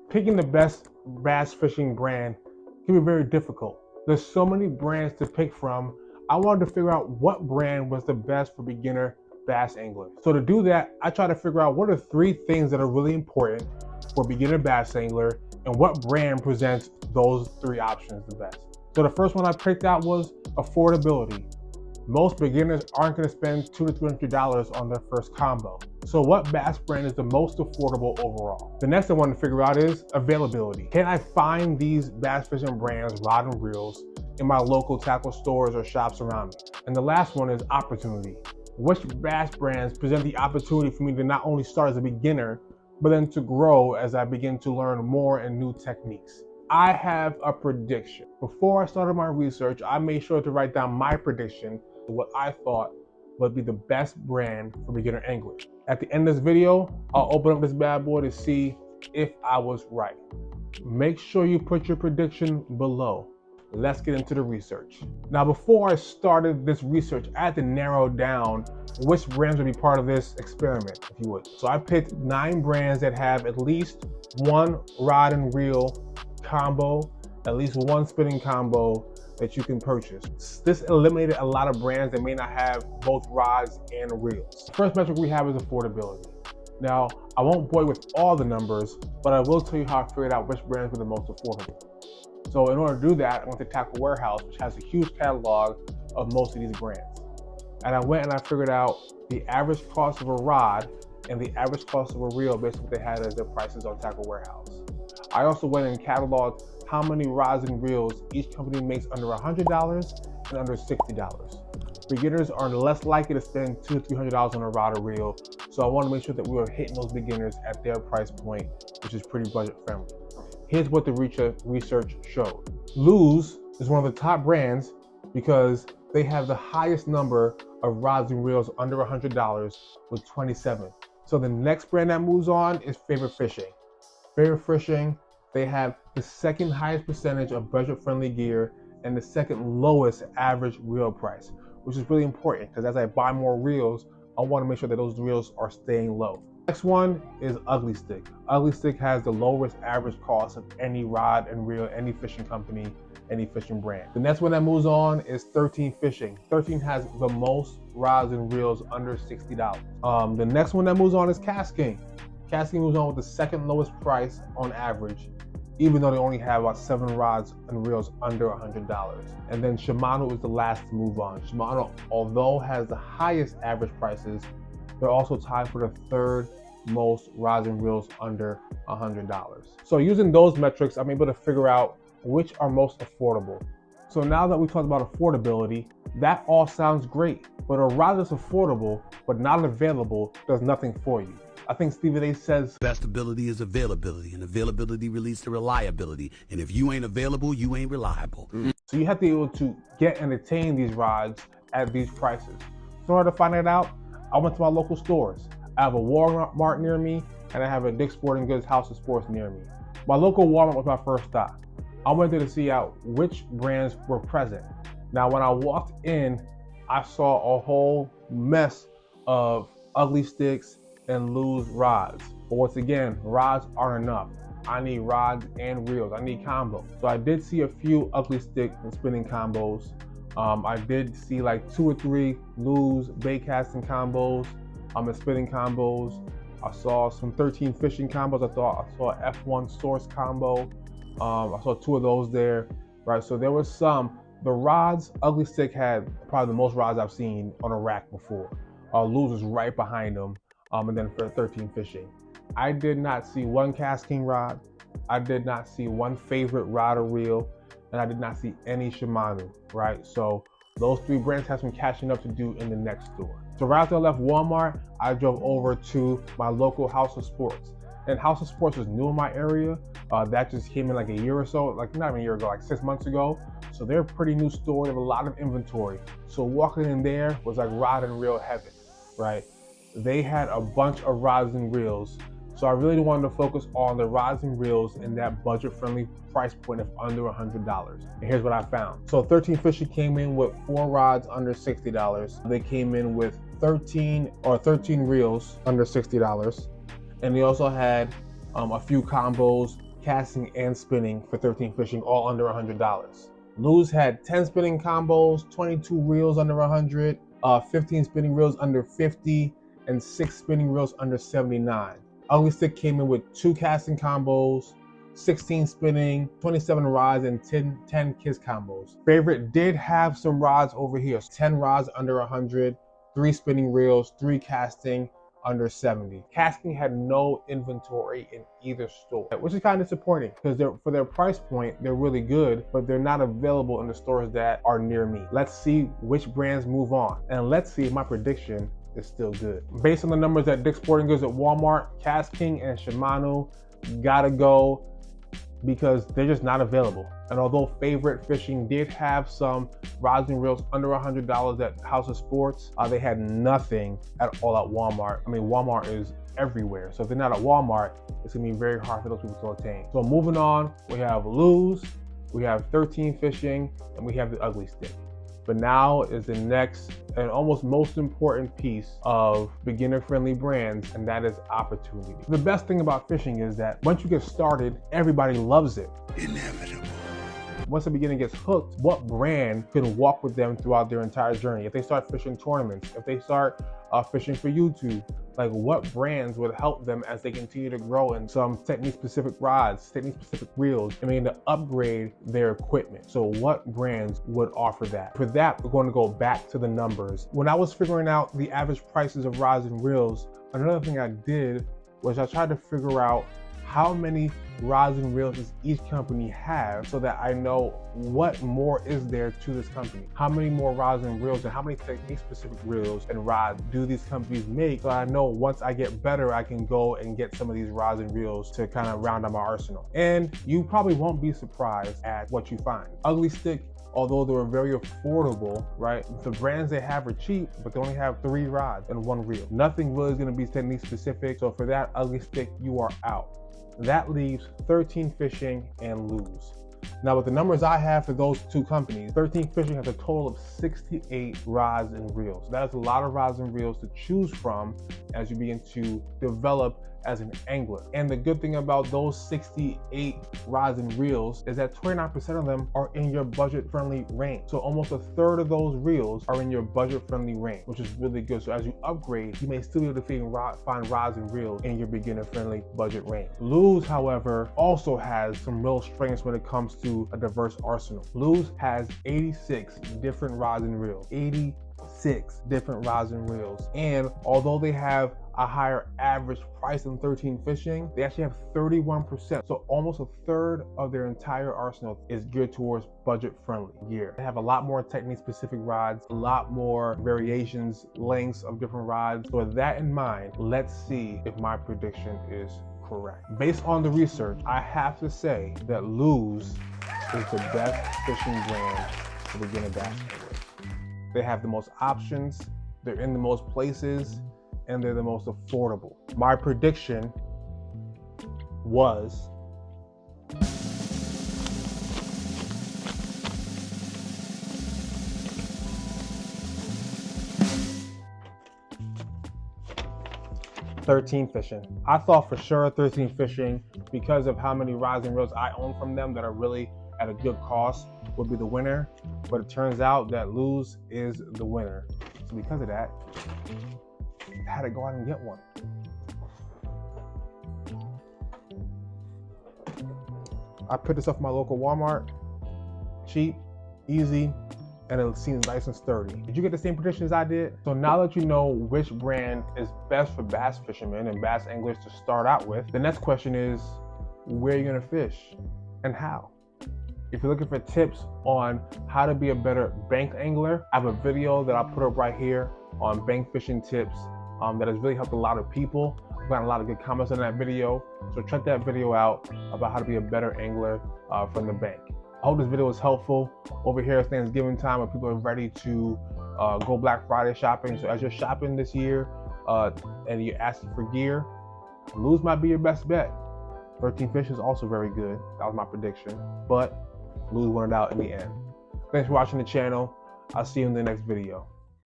Picking the best bass fishing brand can be very difficult. There's so many brands to pick from. I wanted to figure out what brand was the best for beginner bass anglers. So to do that, I tried to figure out what are 3 things that are really important for a beginner bass angler and what brand presents those 3 options the best. So the first one I picked out was affordability. Most beginners aren't going to spend $200 to $300 on their first combo. So what bass brand is the most affordable overall? The next I want to figure out is availability. Can I find these bass fishing brands, rod and reels, in my local tackle stores or shops around me? And the last one is opportunity. Which bass brands present the opportunity for me to not only start as a beginner, but then to grow as I begin to learn more and new techniques? I have a prediction. Before I started my research, I made sure to write down my prediction of what I thought would be the best brand for beginner anglers. At the end of this video, I'll open up this bad boy to see if I was right. Make sure you put your prediction below. Let's get into the research. Now, before I started this research, I had to narrow down which brands would be part of this experiment, if you would. So I picked 9 brands that have at least one rod and reel combo, at least one spinning combo that you can purchase. This eliminated a lot of brands that may not have both rods and reels. The first metric we have is affordability. Now, I won't bore you with all the numbers, but I will tell you how I figured out which brands were the most affordable. So in order to do that, I went to Tackle Warehouse, which has a huge catalog of most of these brands. And I went and I figured out the average cost of a rod and the average cost of a reel based on what they had as their prices on Tackle Warehouse. I also went and cataloged how many rods and reels each company makes under $100 and under $60. Beginners are less likely to spend $200 to $300 on a rod or reel, so I want to make sure that we are hitting those beginners at their price point, which is pretty budget friendly. Here's what the research showed. Lews is one of the top brands because they have the highest number of rods and reels under $100 with 27. So the next brand that moves on is Favorite Fishing. Favorite Fishing, they have the second highest percentage of budget-friendly gear and the second lowest average reel price, which is really important because as I buy more reels, I want to make sure that those reels are staying low. Next one is Ugly Stik. Ugly Stik has the lowest average cost of any rod and reel, any fishing company, any fishing brand. The next one that moves on is 13 Fishing. 13 has the most rods and reels under $60. The next one that moves on is Casking. Casking moves on with the second lowest price on average, even though they only have about 7 rods and reels under $100. And then Shimano is the last to move on. Shimano, although has the highest average prices, they're also tied for the third most rods and reels under $100. So using those metrics, I'm able to figure out which are most affordable. So now that we talked about affordability, that all sounds great, but a rod that's affordable but not available does nothing for you. I think Stephen A says, best ability is availability, and availability leads to reliability. And if you ain't available, you ain't reliable. So you have to be able to get and attain these rods at these prices. So in order to find that out, I went to my local stores. I have a Walmart near me, and I have a Dick's Sporting Goods House of Sports near me. My local Walmart was my first stop. I went there to see out which brands were present. Now, when I walked in, I saw a whole mess of Ugly Stiks and Lews rods. But once again, rods aren't enough. I need rods and reels. I need combos. So I did see a few Ugly Stik and spinning combos. I did see like 2 or 3 Lews bait casting combos, and spinning combos. I saw some 13 fishing combos. I saw an F1 source combo. I saw 2 of those there, right? So there was some. The rods, Ugly Stik had probably the most rods I've seen on a rack before. Lews was right behind them, and then for 13 Fishing. I did not see one casting rod. I did not see one favorite rod or reel, and I did not see any Shimano, right? So those 3 brands have some catching up to do in the next store. So right after I left Walmart, I drove over to my local House of Sports. And House of Sports was new in my area. That just came in like a year or so, like not even a year ago, like 6 months ago. So they're a pretty new store. They have a lot of inventory. So walking in there was like rod and reel heaven, right? They had a bunch of rods and reels. So I really wanted to focus on the rods and reels in that budget-friendly price point of under $100. And here's what I found. So 13 Fishing came in with 4 rods under $60. They came in with 13 reels under $60. And they also had a few combos, casting, and spinning for 13 fishing, all under $100. Lews had 10 spinning combos, 22 reels under 100, 15 spinning reels under 50, and 6 spinning reels under 79. Ugly Stick came in with 2 casting combos, 16 spinning, 27 rods, and 10 kiss combos. Favorite did have some rods over here. 10 rods under 100, 3 spinning reels, 3 casting under 70. Casting had no inventory in either store, which is kind of disappointing because for their price point, they're really good, but they're not available in the stores that are near me. Let's see which brands move on, and let's see if my prediction is still good. Based on the numbers at Dick's Sporting Goods at Walmart, Cast King and Shimano gotta go because they're just not available. And although Favorite Fishing did have some rods and reels under $100 at House of Sports, they had nothing at all at Walmart. I mean, Walmart is everywhere. So if they're not at Walmart, it's gonna be very hard for those people to attain. So moving on, we have Lews, we have 13 Fishing, and we have the Ugly Stick. But now is the next and almost most important piece of beginner-friendly brands, and that is opportunity. The best thing about fishing is that once you get started, everybody loves it. Inevitable. Once the beginner gets hooked, what brand can walk with them throughout their entire journey? If they start fishing tournaments, if they start fishing for YouTube, like what brands would help them as they continue to grow in some technique-specific rods, technique-specific reels, and begin to upgrade their equipment? So what brands would offer that? For that, we're going to go back to the numbers. When I was figuring out the average prices of rods and reels, another thing I did was I tried to figure out how many rods and reels does each company have so that I know what more is there to this company. How many more rods and reels and how many technique-specific reels and rods do these companies make, so I know once I get better, I can go and get some of these rods and reels to kind of round out my arsenal. And you probably won't be surprised at what you find. Ugly Stick, although they were very affordable, right? The brands they have are cheap, but they only have 3 rods and 1 reel. Nothing really is gonna be technique specific. So for that Ugly Stick, you are out. That leaves 13 Fishing and Lews. Now with the numbers I have for those 2 companies, 13 Fishing has a total of 68 rods and reels. That is a lot of rods and reels to choose from as you begin to develop as an angler. And the good thing about those 68 rods and reels is that 29% of them are in your budget-friendly range. So almost 1/3 of those reels are in your budget-friendly range, which is really good. So as you upgrade, you may still be able to find rods and reels in your beginner-friendly budget range. Lews, however, also has some real strengths when it comes to a diverse arsenal. Lews has 86 different rods and reels. 86 different rods and reels. And although they have a higher average price than 13 Fishing, they actually have 31%. So almost 1/3 of their entire arsenal is geared towards budget-friendly gear. They have a lot more technique-specific rods, a lot more variations, lengths of different rods. So with that in mind, let's see if my prediction is correct. Based on the research, I have to say that Lews is the best fishing brand for beginner bass anglers. They have the most options, they're in the most places, and they're the most affordable. My prediction was "13 Fishing." I thought for sure 13 Fishing, because of how many rods and reels I own from them that are really at a good cost, would be the winner. But it turns out that Lews is the winner. So because of that, I had to go out and get one. I picked this up from my local Walmart. Cheap, easy, and it seems nice and sturdy. Did you get the same prediction as I did? So now that you know which brand is best for bass fishermen and bass anglers to start out with, the next question is, where are you gonna fish and how? If you're looking for tips on how to be a better bank angler, I have a video that I'll put up right here on bank fishing tips that has really helped a lot of people. I've gotten a lot of good comments on that video, so check that video out about how to be a better angler from the bank. I hope this video was helpful. Over here, it's Thanksgiving time, where people are ready to go Black Friday shopping. So as you're shopping this year and you're asking for gear, Lews might be your best bet. 13 Fish is also very good. That was my prediction, but Lews won it out in the end. Thanks for watching the channel. I'll see you in the next video.